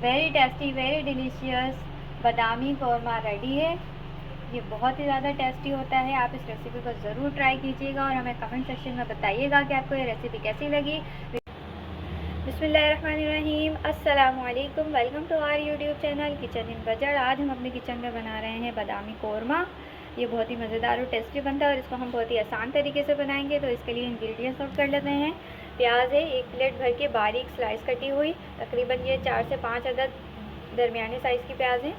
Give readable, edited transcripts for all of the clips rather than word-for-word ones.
Very tasty, very delicious बादामी korma ready है। ये बहुत ही ज़्यादा टेस्टी होता है। आप इस रेसिपी को ज़रूर ट्राई कीजिएगा और हमें कमेंट सेक्शन में बताइएगा कि आपको ये रेसिपी कैसी लगी। बिस्मिल्लाहिर्रहमानिर्रहीम, अस्सलाम वालेकुम, welcome to our YouTube channel kitchen in बजड़। आज हम अपने किचन में बना रहे हैं बादामी कौरमा। ये बहुत ही मज़ेदार और टेस्टी बनता है और इसको हम बहुत ही आसान तरीके से बनाएंगे। तो इसके लिए इंग्रेडिएंट्स नोट कर लेते हैं। प्याज है 1 प्लेट भर के बारीक स्लाइस कटी हुई, तकरीबन ये 4 से 5 अदद दरमियाने साइज़ की प्याज है।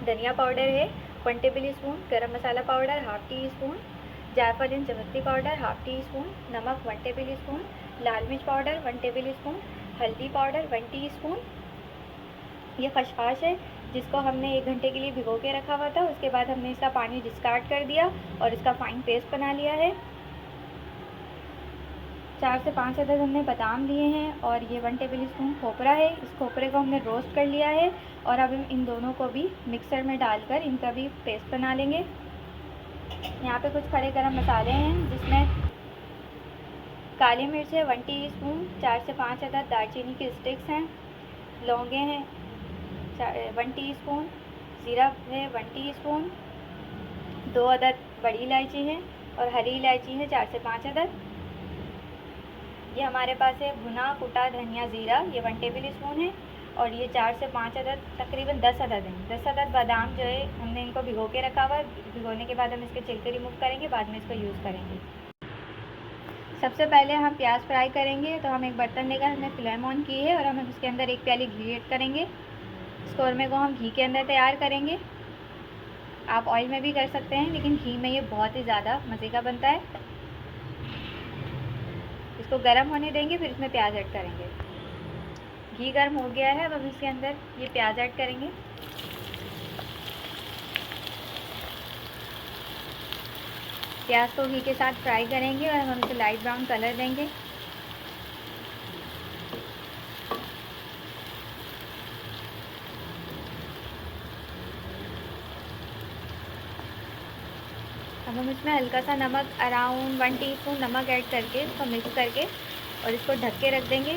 धनिया पाउडर है 1 टेबल स्पून, गरम मसाला पाउडर 1/2 टी स्पून, जायफल एंड जवत्ती पाउडर 1/2 टी स्पून, नमक 1 टेबल स्पून, लाल मिर्च पाउडर 1 टेबल स्पून, हल्दी पाउडर 1 टीस्पून। ये खशखाश है जिसको हमने 1 घंटे के लिए भिगो के रखा हुआ था। उसके बाद हमने इसका पानी डिस्कार्ड कर दिया और इसका फाइन पेस्ट बना लिया है। 4 से 5 अदद हमने बादाम लिए हैं और ये 1 टेबल स्पून खोपरा है। इस खोपरे को हमने रोस्ट कर लिया है और अब हम इन दोनों को भी मिक्सर में डालकर इनका भी पेस्ट बना लेंगे। यहाँ पे कुछ खड़े गरम मसाले हैं जिसमें काली मिर्च है 1 टीस्पून, 4 से 5 अदद दालचीनी की स्टिक्स हैं, लौंगे हैं 1 टीस्पून, ज़ीरा है 1 टीस्पून, 2 अदद बड़ी इलायची है और हरी इलायची है 4 से 5 अदद। ये हमारे पास है भुना कुटा धनिया ज़ीरा, ये 1 टेबल स्पून है और ये 4 से 5 अदद तकरीबन 10 अदद हैं। 10 अदद बादाम जो है हमने इनको भिगो के रखा हुआ है। भिगोने के बाद हम इसके छिलके रिमूव करेंगे, बाद में इसको यूज़ करेंगे। सबसे पहले हम प्याज फ्राई करेंगे। तो हम एक बर्तन लेकर हमने फ्लेम ऑन की है और हम उसके अंदर 1 प्याली घी ऐड करेंगे। इस कौरमे को हम घी के अंदर तैयार करेंगे। आप ऑयल में भी कर सकते हैं लेकिन घी में ये बहुत ही ज़्यादा मज़े का बनता है। इसको गर्म होने देंगे, फिर इसमें प्याज ऐड करेंगे। घी गर्म हो गया है, अब हम इसके अंदर ये प्याज ऐड करेंगे। प्याज को घी के साथ फ्राई करेंगे और हम इसे लाइट ब्राउन कलर देंगे। अब हम इसमें हल्का सा नमक अराउंड 1 टीस्पून नमक ऐड करके इसको मिक्स करके और इसको ढक के रख देंगे।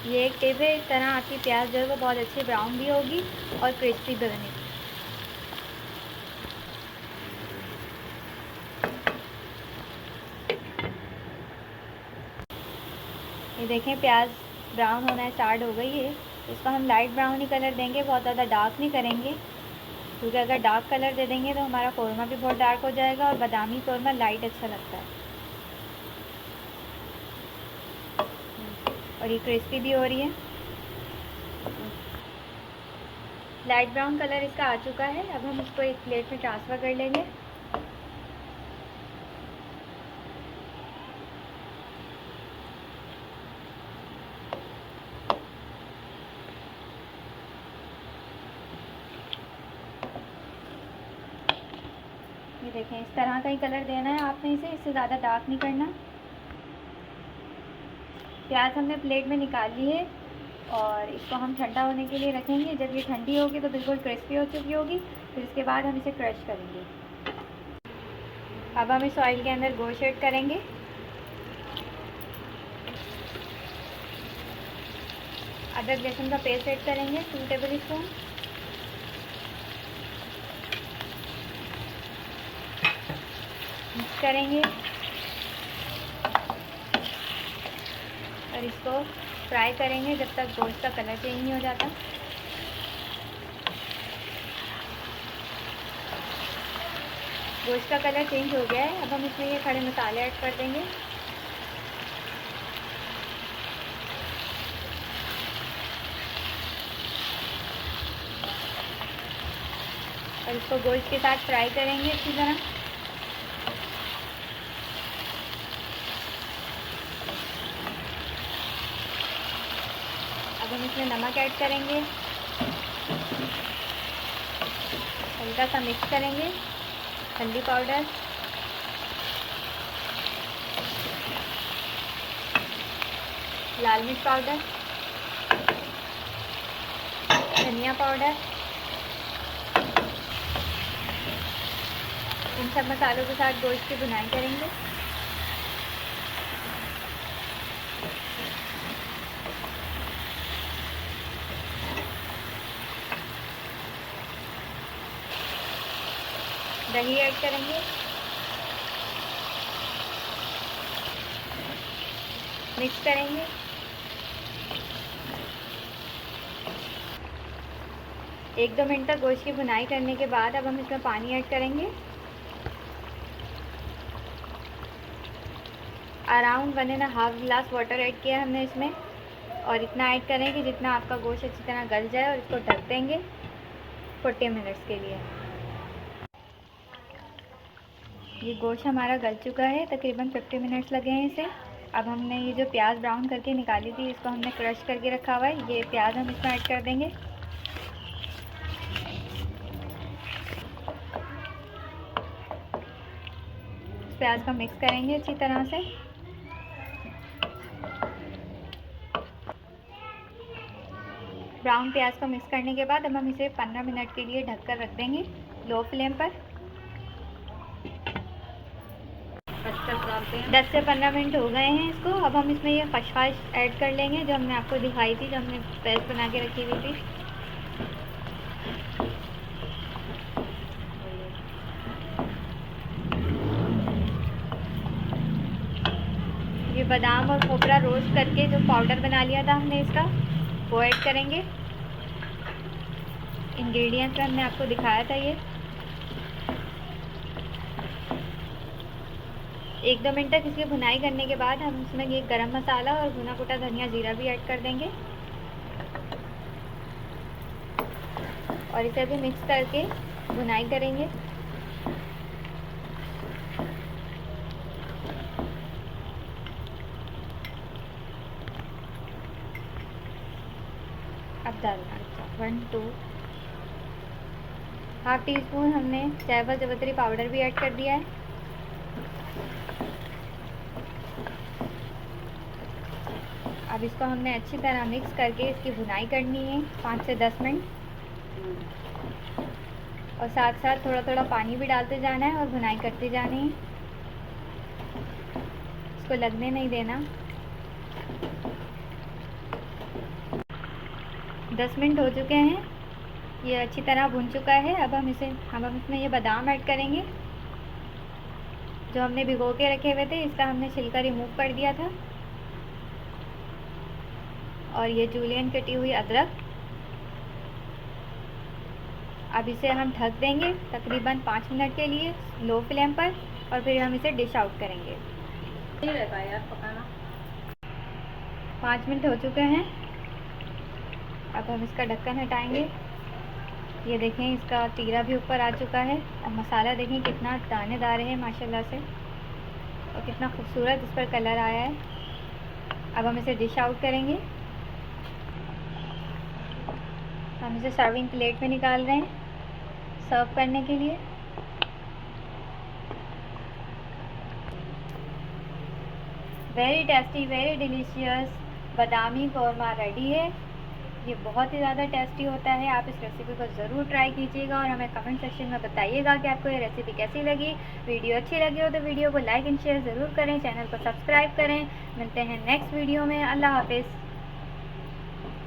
ये एक टिप है, इस तरह आपकी प्याज जो है वो बहुत अच्छी ब्राउन भी होगी और क्रिस्पी भी बनेगी। ये देखें प्याज ब्राउन होना स्टार्ट हो गई है। इसको हम लाइट ब्राउन ही कलर देंगे, बहुत ज़्यादा डार्क नहीं करेंगे, क्योंकि अगर डार्क कलर दे देंगे तो हमारा कौरमा भी बहुत डार्क हो जाएगा और बादामी कौरमा लाइट अच्छा लगता है। और ये क्रिस्पी भी हो रही है। लाइट ब्राउन कलर इसका आ चुका है। अब हम इसको एक प्लेट में ट्रांसफ़र कर लेंगे। ये देखें इस तरह का ही कलर देना है आपने इसे, इससे ज़्यादा डार्क नहीं करना। प्याज हमने प्लेट में निकाल ली है और इसको हम ठंडा होने के लिए रखेंगे। जब ये ठंडी होगी तो बिल्कुल क्रिस्पी हो चुकी होगी। फिर इसके बाद हम इसे क्रश करेंगे। अब हम इस ऑयल के अंदर गोश्त ऐड करेंगे। अदरक लहसुन का पेस्ट ऐड करेंगे 2 टेबल स्पून। मिक्स करेंगे और इसको फ्राई करेंगे जब तक गोश्त का कलर चेंज नहीं हो जाता। गोश्त का कलर चेंज हो गया है। अब हम इसमें ये खड़े मसाले ऐड कर देंगे। और इसको गोश्त के साथ फ्राई करेंगे अच्छी तरह। अब हम इसमें नमक ऐड करेंगे, हल्का सा मिक्स करेंगे। हल्दी पाउडर, लाल मिर्च पाउडर, धनिया पाउडर। इन सब मसालों के साथ गोश्त की भुनाई करेंगे। दही ऐड करेंगे, मिक्स करेंगे। एक 2 मिनट तक गोश्त की भुनाई करने के बाद अब हम इसमें पानी ऐड करेंगे। अराउंड 1.5 गिलास वाटर ऐड किया हमने इसमें, और इतना ऐड करें कि जितना आपका गोश्त अच्छी तरह गल जाए, और इसको ढक देंगे 40 मिनट्स के लिए। ये गोश्त हमारा गल चुका है, तकरीबन 50 मिनट्स लगे हैं इसे। अब हमने ये जो प्याज ब्राउन करके निकाली थी, इसको हमने क्रश करके रखा हुआ है, ये प्याज हम इसमें ऐड कर देंगे। प्याज को मिक्स करेंगे अच्छी तरह से। ब्राउन प्याज को मिक्स करने के बाद अब हम इसे 15 मिनट के लिए ढककर रख देंगे लो फ्लेम पर। 10 से 15 मिनट हो गए हैं इसको। अब हम इसमें ये खशखाश ऐड कर लेंगे जो हमने आपको दिखाई थी, जो हमने पेस्ट बना के रखी हुई थी। ये बादाम और खोपरा रोस्ट करके जो पाउडर बना लिया था हमने इसका, वो ऐड करेंगे। इंग्रेडिएंट्स हमने आपको दिखाया था ये। 1-2 मिनट तक इसकी भुनाई करने के बाद हम इसमें ये गरम मसाला और भुना कुटा धनिया जीरा भी ऐड कर देंगे, और इसे भी मिक्स करके भुनाई करेंगे। अब डालना 1-2 टीस्पून हमने जायफल जावित्री पाउडर भी ऐड कर दिया है। अब इसको हमने अच्छी तरह मिक्स करके इसकी भुनाई करनी है 5 से 10 मिनट, और साथ साथ थोड़ा थोड़ा पानी भी डालते जाना है और भुनाई करते जानी है, इसको लगने नहीं देना। 10 मिनट हो चुके हैं, ये अच्छी तरह भुन चुका है। अब हम इसमें ये बादाम ऐड करेंगे जो हमने भिगो के रखे हुए थे, इसका हमने छिलका रिमूव कर दिया था, और ये जूलियन कटी हुई अदरक। अब इसे हम ढक देंगे तकरीबन 5 मिनट के लिए लो फ्लेम पर, और फिर हम इसे डिश आउट करेंगे। 5 मिनट हो चुके हैं। अब हम इसका ढक्कन हटाएंगे। ये देखें, इसका तीरा भी ऊपर आ चुका है, और मसाला देखें कितना दानेदार है माशाल्लाह से, और कितना खूबसूरत इस पर कलर आया है। अब हम इसे डिश आउट करेंगे। हम इसे सर्विंग प्लेट में निकाल रहे हैं सर्व करने के लिए। वेरी टेस्टी, वेरी डिलीशियस बादामी कौरमा रेडी है। ये बहुत ही ज़्यादा टेस्टी होता है। आप इस रेसिपी को ज़रूर ट्राई कीजिएगा, और हमें कमेंट सेक्शन में बताइएगा कि आपको ये रेसिपी कैसी लगी। वीडियो अच्छी लगी हो तो वीडियो को लाइक एंड शेयर ज़रूर करें, चैनल को सब्सक्राइब करें। मिलते हैं नेक्स्ट वीडियो में। अल्लाह हाफिज़।